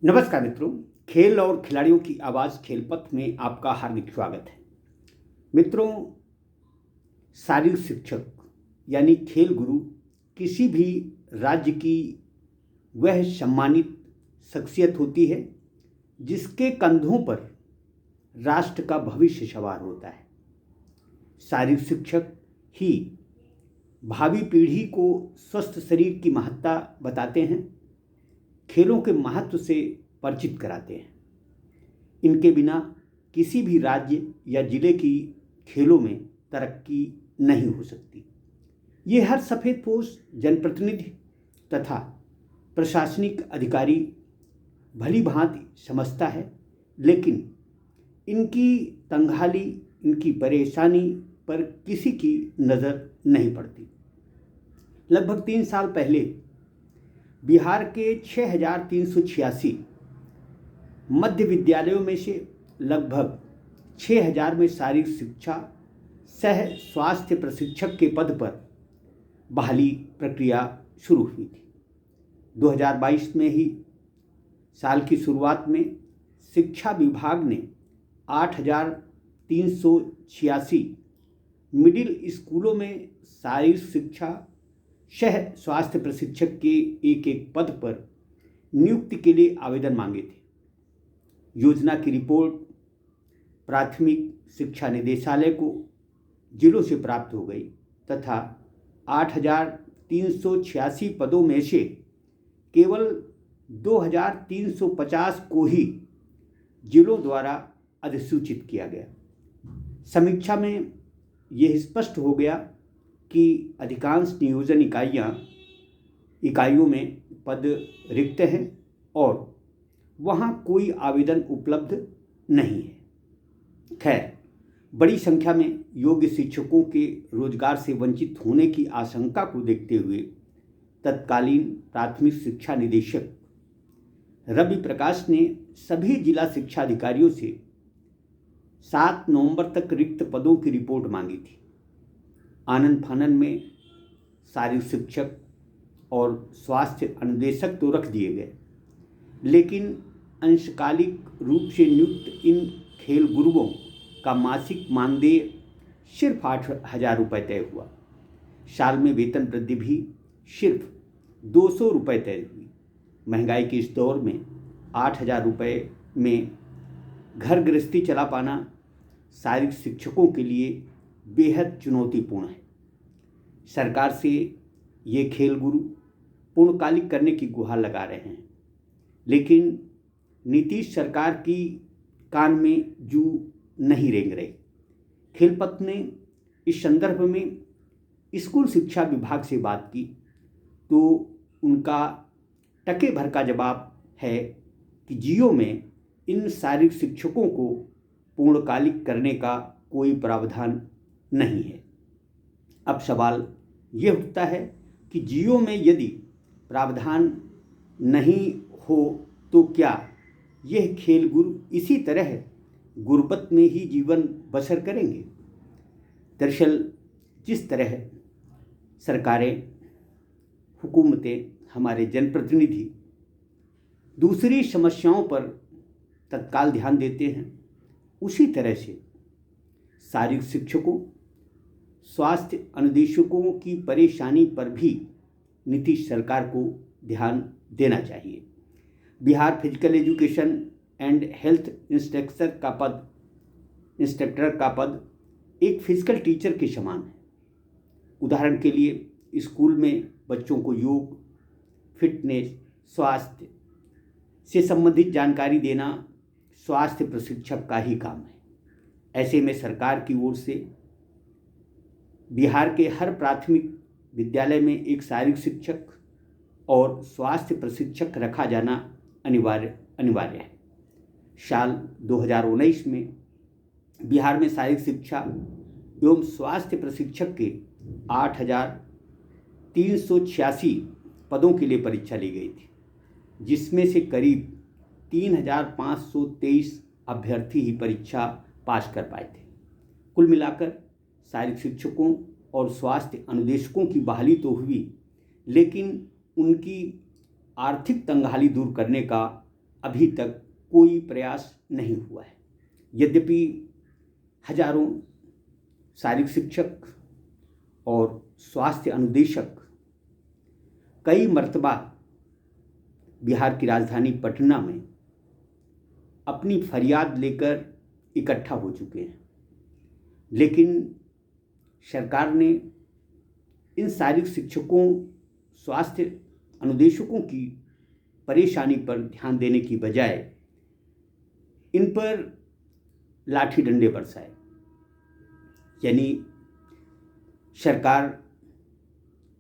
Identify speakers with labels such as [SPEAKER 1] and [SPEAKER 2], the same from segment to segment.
[SPEAKER 1] नमस्कार मित्रों, खेल और खिलाड़ियों की आवाज़ खेलपथ में आपका हार्दिक स्वागत है। मित्रों, शारीरिक शिक्षक यानी खेल गुरु किसी भी राज्य की वह सम्मानित शख्सियत होती है जिसके कंधों पर राष्ट्र का भविष्य सवार होता है। शारीरिक शिक्षक ही भावी पीढ़ी को स्वस्थ शरीर की महत्ता बताते हैं, खेलों के महत्व से परिचित कराते हैं। इनके बिना किसी भी राज्य या जिले की खेलों में तरक्की नहीं हो सकती। ये हर सफ़ेदपोश जनप्रतिनिधि तथा प्रशासनिक अधिकारी भली भांति समझता है, लेकिन इनकी तंगहाली, इनकी परेशानी पर किसी की नज़र नहीं पड़ती। लगभग 3 साल पहले बिहार के 6,386 मध्य विद्यालयों में से लगभग 6,000 में शारीरिक शिक्षा सह स्वास्थ्य प्रशिक्षक के पद पर बहाली प्रक्रिया शुरू हुई थी। 2022 में ही साल की शुरुआत में शिक्षा विभाग ने 8,386 मिडिल स्कूलों में शारीरिक शिक्षा सह स्वास्थ्य प्रशिक्षक के एक पद पर नियुक्ति के लिए आवेदन मांगे थे। योजना की रिपोर्ट प्राथमिक शिक्षा निदेशालय को जिलों से प्राप्त हो गई तथा 8,386 पदों में से केवल 2,350 को ही जिलों द्वारा अधिसूचित किया गया। समीक्षा में यह स्पष्ट हो गया कि अधिकांश नियोजन इकाइयों में पद रिक्त हैं और वहाँ कोई आवेदन उपलब्ध नहीं है। खैर, बड़ी संख्या में योग्य शिक्षकों के रोजगार से वंचित होने की आशंका को देखते हुए तत्कालीन प्राथमिक शिक्षा निदेशक रवि प्रकाश ने सभी जिला शिक्षा अधिकारियों से 7 नवंबर तक रिक्त पदों की रिपोर्ट मांगी थी। आनन फानन में शारीरिक शिक्षक और स्वास्थ्य अनुदेशक तो रख दिए गए, लेकिन अंशकालिक रूप से नियुक्त इन खेल गुरुओं का मासिक मानदेय सिर्फ 8,000 रुपये तय हुआ। साल में वेतन वृद्धि भी सिर्फ 200 रुपये तय हुई। महंगाई के इस दौर में 8,000 रुपये में घर गृहस्थी चला पाना शारीरिक शिक्षकों के लिए बेहद चुनौतीपूर्ण है। सरकार से ये खेल गुरु पूर्णकालिक करने की गुहार लगा रहे हैं, लेकिन नीतीश सरकार की कान में जू नहीं रेंग रहे। खेलपथ ने इस संदर्भ में स्कूल शिक्षा विभाग से बात की तो उनका टके भर का जवाब है कि जियो में इन शारीरिक शिक्षकों को पूर्णकालिक करने का कोई प्रावधान नहीं है। अब सवाल ये उठता है कि जियो में यदि प्रावधान नहीं हो तो क्या यह खेल गुरु इसी तरह गुर्बत में ही जीवन बसर करेंगे? दरअसल जिस तरह सरकारें, हुकूमतें, हमारे जनप्रतिनिधि दूसरी समस्याओं पर तत्काल ध्यान देते हैं, उसी तरह से शारीरिक शिक्षकों, स्वास्थ्य अनुदेशकों की परेशानी पर भी नीतीश सरकार को ध्यान देना चाहिए। Bihar physical education and health instructor का पद एक फिजिकल टीचर के समान है। उदाहरण के लिए स्कूल में बच्चों को योग, फिटनेस, स्वास्थ्य से संबंधित जानकारी देना स्वास्थ्य प्रशिक्षक का ही काम है। ऐसे में सरकार की ओर से बिहार के हर प्राथमिक विद्यालय में एक शारीरिक शिक्षक और स्वास्थ्य प्रशिक्षक रखा जाना अनिवार्य है। साल 2019 में बिहार में शारीरिक शिक्षा एवं स्वास्थ्य प्रशिक्षक के 8,386 पदों के लिए परीक्षा ली गई थी, जिसमें से करीब 3,523 अभ्यर्थी ही परीक्षा पास कर पाए थे। कुल मिलाकर शारीरिक शिक्षकों और स्वास्थ्य अनुदेशकों की बहाली तो हुई, लेकिन उनकी आर्थिक तंगहाली दूर करने का अभी तक कोई प्रयास नहीं हुआ है। यद्यपि हजारों शारीरिक शिक्षक और स्वास्थ्य अनुदेशक कई मर्तबा बिहार की राजधानी पटना में अपनी फरियाद लेकर इकट्ठा हो चुके हैं, लेकिन सरकार ने इन शारीरिक शिक्षकों, स्वास्थ्य अनुदेशकों की परेशानी पर ध्यान देने की बजाय इन पर लाठी डंडे बरसाए। यानी सरकार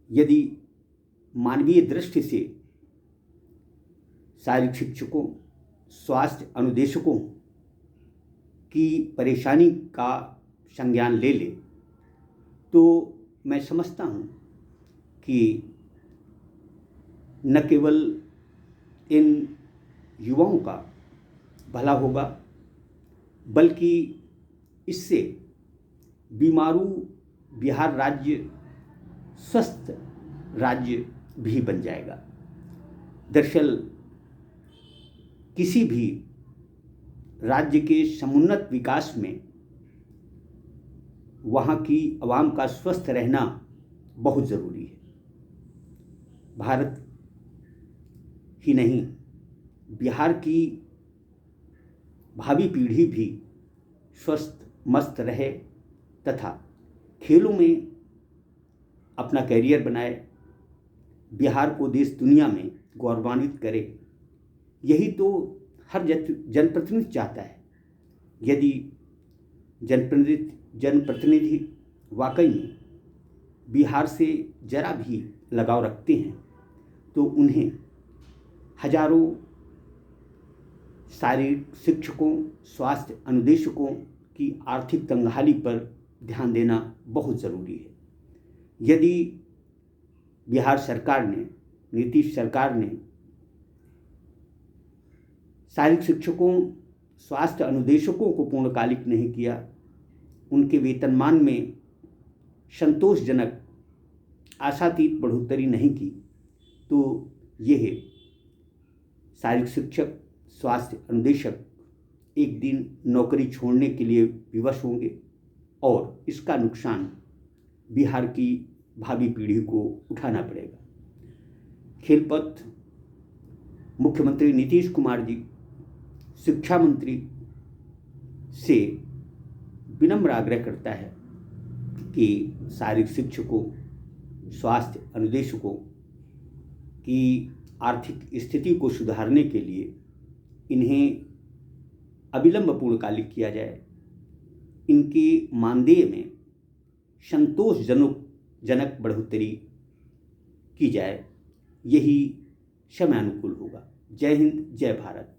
[SPEAKER 1] यदि मानवीय दृष्टि से शारीरिक शिक्षकों, स्वास्थ्य अनुदेशकों की परेशानी का संज्ञान ले ले, तो मैं समझता हूँ कि न केवल इन युवाओं का भला होगा, बल्कि इससे बीमारू बिहार राज्य स्वस्थ राज्य भी बन जाएगा। दरअसल किसी भी राज्य के समुन्नत विकास में वहाँ की आवाम का स्वस्थ रहना बहुत ज़रूरी है। भारत ही नहीं, बिहार की भावी पीढ़ी भी स्वस्थ मस्त रहे तथा खेलों में अपना कैरियर बनाए, बिहार को देश दुनिया में गौरवान्वित करे। यही तो हर जनप्रतिनिधि चाहता है। यदि जनप्रतिनिधि वाकई में बिहार से जरा भी लगाव रखते हैं तो उन्हें हजारों शारीरिक शिक्षकों, स्वास्थ्य अनुदेशकों की आर्थिक तंगहाली पर ध्यान देना बहुत ज़रूरी है। यदि बिहार सरकार ने, नीतीश सरकार ने शारीरिक शिक्षकों, स्वास्थ्य अनुदेशकों को पूर्णकालिक नहीं किया, उनके वेतनमान में संतोषजनक आशातीत बढ़ोतरी नहीं की, तो यह शारीरिक शिक्षक, स्वास्थ्य अनुदेशक एक दिन नौकरी छोड़ने के लिए विवश होंगे और इसका नुकसान बिहार की भावी पीढ़ी को उठाना पड़ेगा। खेलपथ मुख्यमंत्री नीतीश कुमार जी शिक्षा मंत्री से विनम्र आग्रह करता है कि शारीरिक शिक्षकों, स्वास्थ्य अनुदेशकों की आर्थिक स्थिति को सुधारने के लिए इन्हें अविलंब पूर्णकालिक किया जाए, इनके मानदेय में संतोषजनक बढ़ोतरी की जाए। यही समय अनुकूल होगा। जय हिंद, जय भारत।